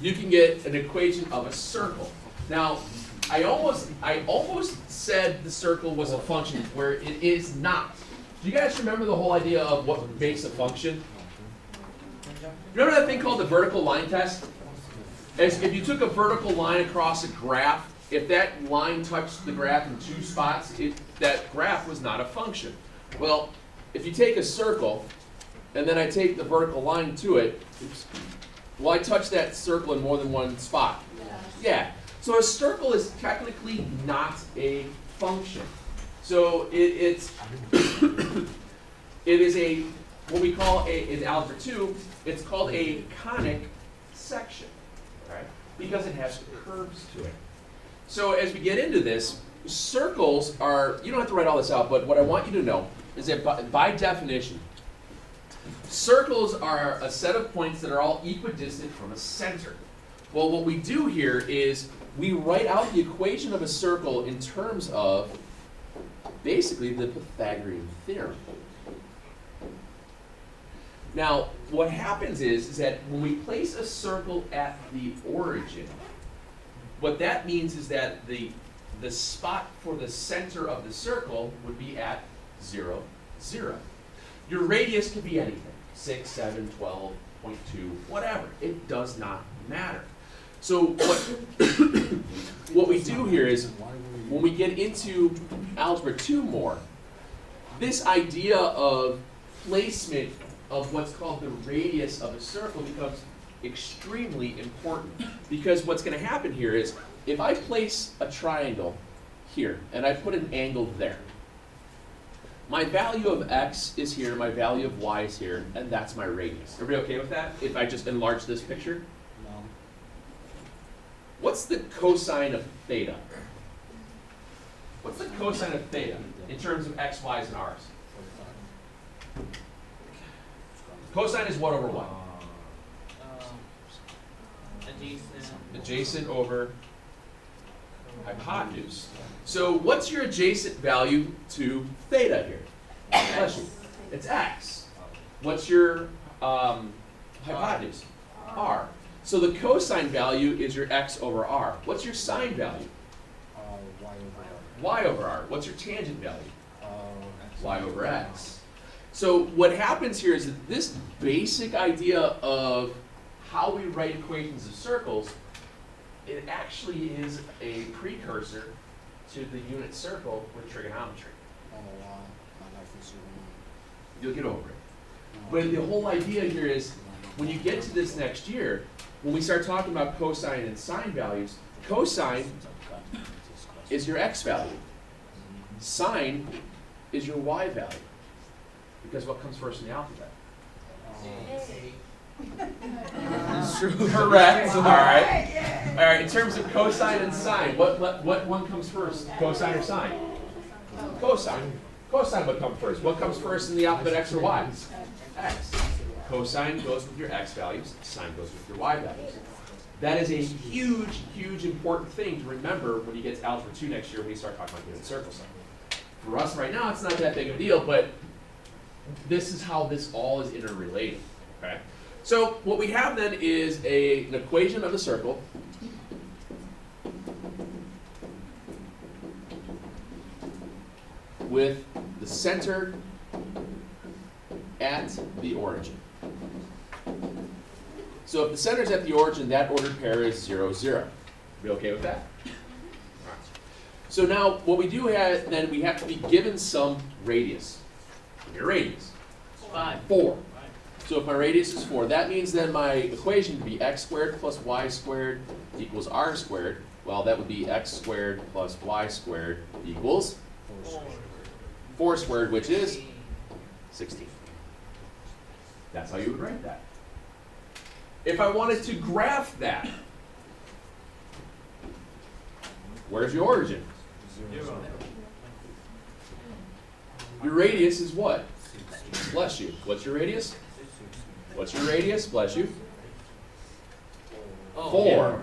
you can get an equation of a circle. Now, I almost said the circle was a function where it is not. Do you guys remember the whole idea of what makes a function? Remember that thing called the vertical line test? As if you took a vertical line across a graph, if that line touched the graph in two spots, that graph was not a function. Well, if you take a circle, and then I take the vertical line to it, will I touch that circle in more than one spot? Yeah. So a circle is technically not a function. So it is a, what we call in algebra 2, it's called a conic section, right? Because it has curves to it. So as we get into this, circles are, you don't have to write all this out, but what I want you to know is that by definition, circles are a set of points that are all equidistant from a center. Well, what we do here is we write out the equation of a circle in terms of basically the Pythagorean theorem. Now, what happens is that when we place a circle at the origin, what that means is that the spot for the center of the circle would be at 0, 0. Your radius could be anything, 6, 7, 12, 0.2, whatever. It does not matter. So what we do here is, when we get into algebra 2 more, this idea of placement of what's called the radius of a circle becomes extremely important. Because what's going to happen here is, if I place a triangle here, and I put an angle there, my value of x is here, my value of y is here, and that's my radius. Everybody okay with that? If I just enlarge this picture? No. What's the cosine of theta? What's the cosine of theta in terms of x, y's, and r's? Cosine is what over what? Adjacent over hypotenuse. So what's your adjacent value to theta here? Bless you. It's x. What's your hypotenuse? R. So the cosine value is your x over r. What's your sine value? Y over r. What's your tangent value? Y over x. So what happens here is that this basic idea of how we write equations of circles, it actually is a precursor to the unit circle with trigonometry. You'll get over it. But the whole idea here is, when you get to this next year, when we start talking about cosine and sine values, cosine is your x value. Sine is your y value. Because what comes first in the alphabet? Correct. All right. All right. In terms of cosine and sine, what one comes first? Cosine or sine? Cosine. Cosine would come first. What comes first in the alphabet, x or y? X. Cosine goes with your x values. Sine goes with your y values. That is a huge, huge important thing to remember when you get to algebra 2 next year when we start talking about unit circles. For us right now, it's not that big of a deal, but this is how this all is interrelated. Okay. So what we have then is an equation of a circle with the center at the origin. So if the center is at the origin, that ordered pair is 0, 0. Are we okay with that? All right. So now what we do have, then we have to be given some radius. Your radius. 4. So if my radius is 4, that means then my equation would be x squared plus y squared equals r squared. Well, that would be x squared plus y squared equals 4 squared, which is 16. That's how you would write that. If I wanted to graph that, where's your origin? 0. Your radius is what? Bless you. What's your radius? What's your radius? Bless you. 4.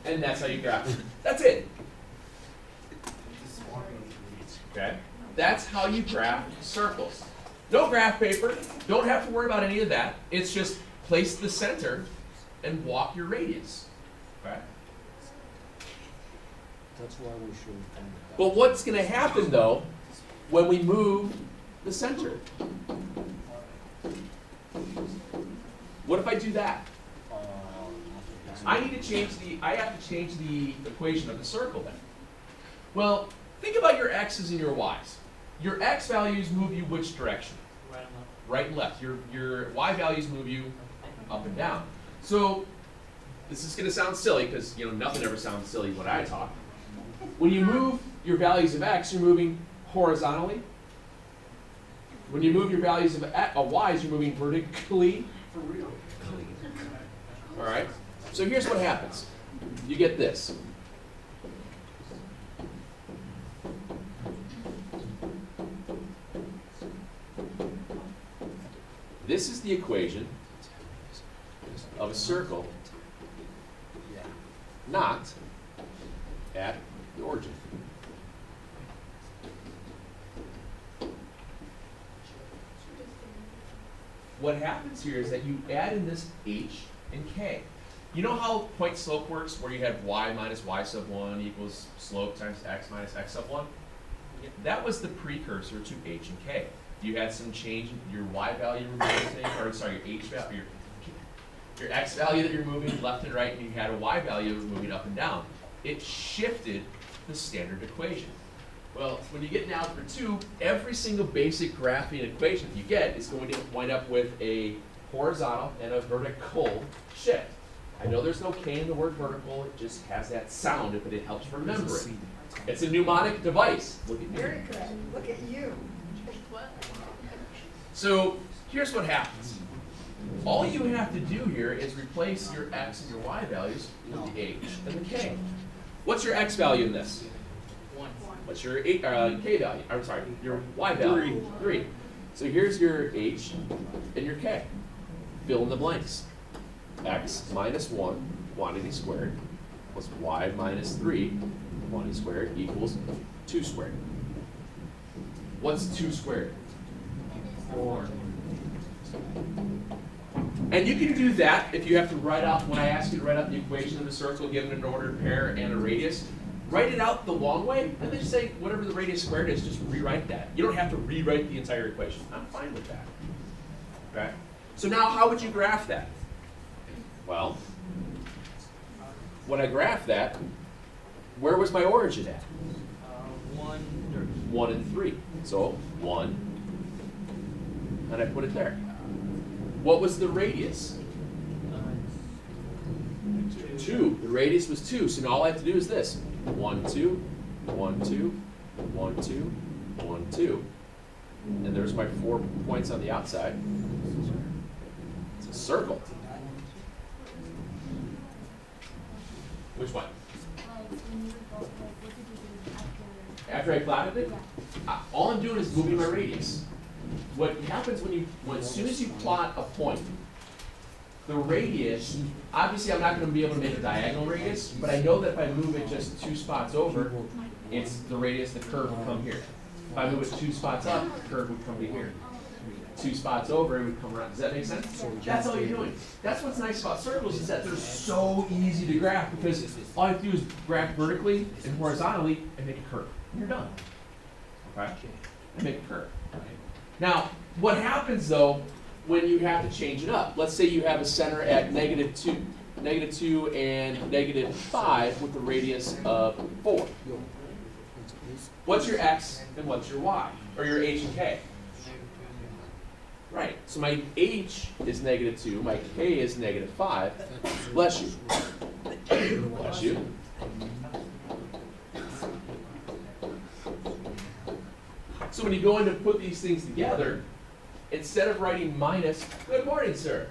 And that's that's how you graph it. That's it. Okay? That's how you graph circles. No graph paper. Don't have to worry about any of that. It's just place the center and walk your radius. Okay? That's why we should find it. But what's going to happen, though, when we move the center? What if I do that? I need to change I have to change the equation of the circle then. Well, think about your x's and your y's. Your x values move you which direction? Right and left. Right and left. Your y values move you up and down. So this is going to sound silly because nothing ever sounds silly when I talk. When you move your values of x, you're moving horizontally. When you move your values of y's, you're moving vertically. For real. All right. So here's what happens. You get this. This is the equation of a circle not at the origin. What happens here is that you add in this h and k. You know how point slope works, where you have y minus y sub 1 equals slope times x minus x sub 1? That was the precursor to h and k. You had some change in your y value moving, or sorry, your h value, your x value that you're moving left and right, and you had a y value moving up and down. It shifted the standard equation. Well, when you get to algebra 2, every single basic graphing equation you get is going to wind up with a horizontal and a vertical shift. I know there's no K in the word vertical, it just has that sound, but it helps remember it. It's a mnemonic device. Look at me. Very good. Look at you. So here's what happens. All you have to do here is replace your x and your y values with the h and the k. What's your x value in this? 1. What's your k value? I'm sorry, your y value? 3. So here's your h and your k. Fill in the blanks. X minus 1, quantity squared, plus y minus 3, quantity squared, equals 2 squared. What's 2 squared? 4. And you can do that if you have to write out, when I ask you to write out the equation of the circle given an ordered pair and a radius, write it out the long way, and then just say whatever the radius squared is, just rewrite that. You don't have to rewrite the entire equation. I'm fine with that. Okay? So now how would you graph that? Well, when I graph that, where was my origin at? 1. 1 and 3. So 1, and I put it there. What was the radius? 2. The radius was 2. So now all I have to do is this: 1, 2, 1, 2, 1, 2, 1, 2. And there's my 4 points on the outside. It's a circle. Which one? After I plotted it? All I'm doing is moving my radius. What happens as soon as you plot a point, the radius, obviously I'm not going to be able to make a diagonal radius, but I know that if I move it just 2 spots over, it's the radius, the curve will come here. If I move it 2 spots up, the curve would come to here. 2 spots over, it would come around. Does that make sense? That's all you're doing. That's what's nice about circles, is that they're so easy to graph, because all you have to do is graph vertically and horizontally and make a curve. And you're done. Okay? And make a curve. Now, what happens though when you have to change it up? Let's say you have a center at -2 and -5 with a radius of 4. What's your x and what's your y? Or your h and k? Right, so my h is -2, my k is -5. Bless you. Bless you. So when you go in to put these things together, instead of writing minus, good morning, sir.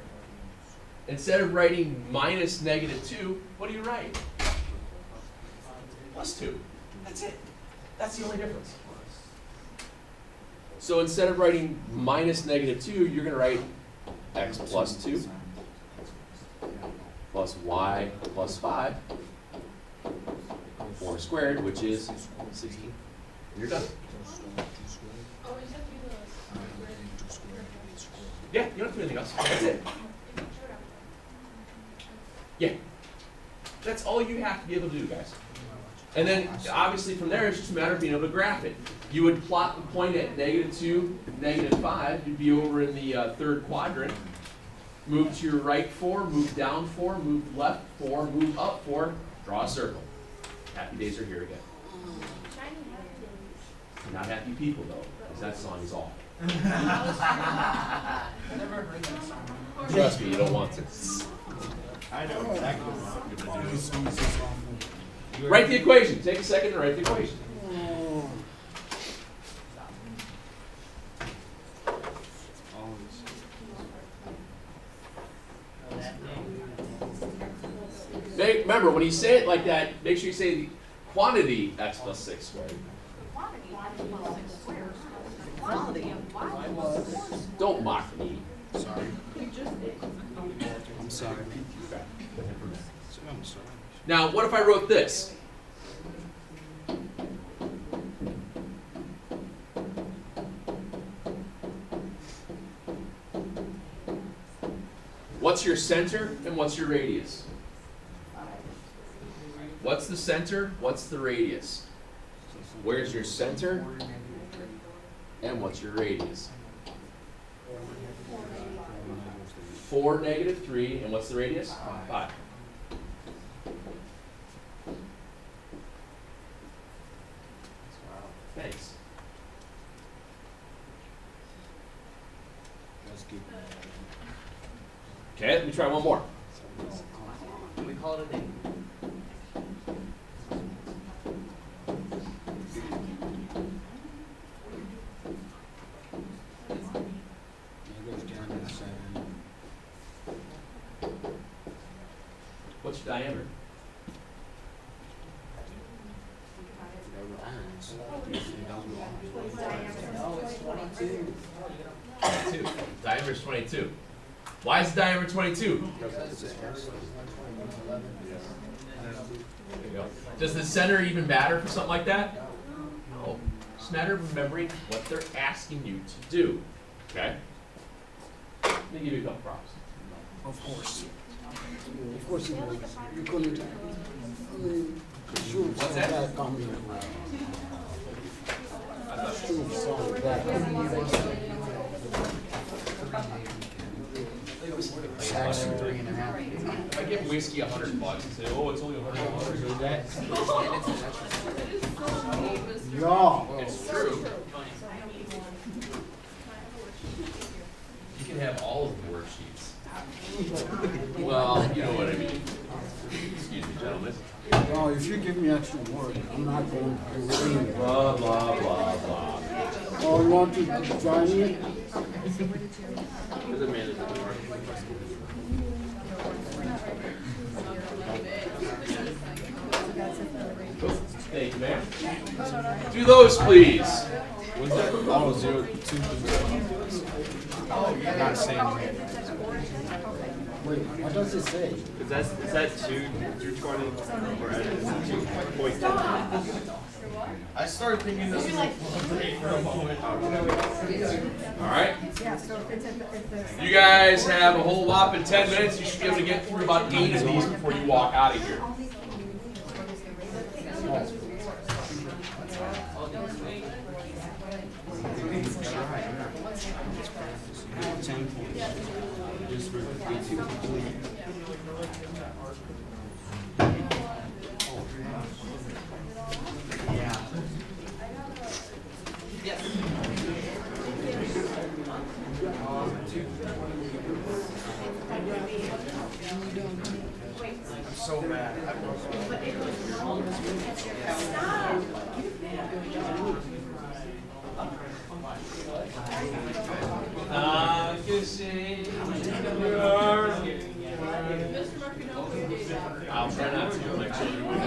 Instead of writing minus -2, what do you write? +2. That's it. That's the only difference. So instead of writing minus -2, you're going to write x plus 2 plus y plus 5 4 squared, which is 16. And you're done. Yeah, you don't have to do anything else. That's it. Yeah. That's all you have to be able to do, guys. And then, obviously, from there, it's just a matter of being able to graph it. You would plot the point at -2, -5. You'd be over in the third quadrant. Move to your right 4, move down 4, move left 4, move up 4, draw a circle. Happy days are here again. Not happy people, though, because that song is awful. Trust me, you don't want to. I know exactly what I'm going to do. Write the equation. Take a second to write the equation. Remember, when you say it like that, make sure you say the quantity x plus 6 squared. Don't mock me. Sorry. I'm sorry. I'm sorry. Now, what if I wrote this? What's your center and what's your radius? What's the center? What's the radius? Where's your center? And what's your radius? 4, -3, and what's the radius? 5. Thanks. Okay, let me try one more. We call it a day. What's your diameter? No, it's 22. 22. Diameter is 22. Why is the diameter 22? There you go. Does the center even matter for something like that? No. It's a matter of remembering what they're asking you to do. Okay? Let me give you a couple props. Of course. Of course, you couldn't. Sure, What's that? that coming. Sure, sorry, that. Actually, 3.5. If I give whiskey $100 and say, oh, it's only $100, Yeah. it's true. You can have all of the worksheets. Well, you know what I mean. Excuse me, gentlemen. No, if you give me extra work, I'm not going to do anything. Blah, blah, blah, blah. Oh, you want to join me? Thank you, ma'am. Do those, please. Was that? Oh, 0, 2. Not saying anything. Wait, what does it say? Is that 220 or is it 2.10? I started thinking this was like for a moment. All right. You guys have a whole whopping 10 minutes. You should be able to get through about 8 of these before you walk out of here. I'm so mad. I'll try not to. My children will.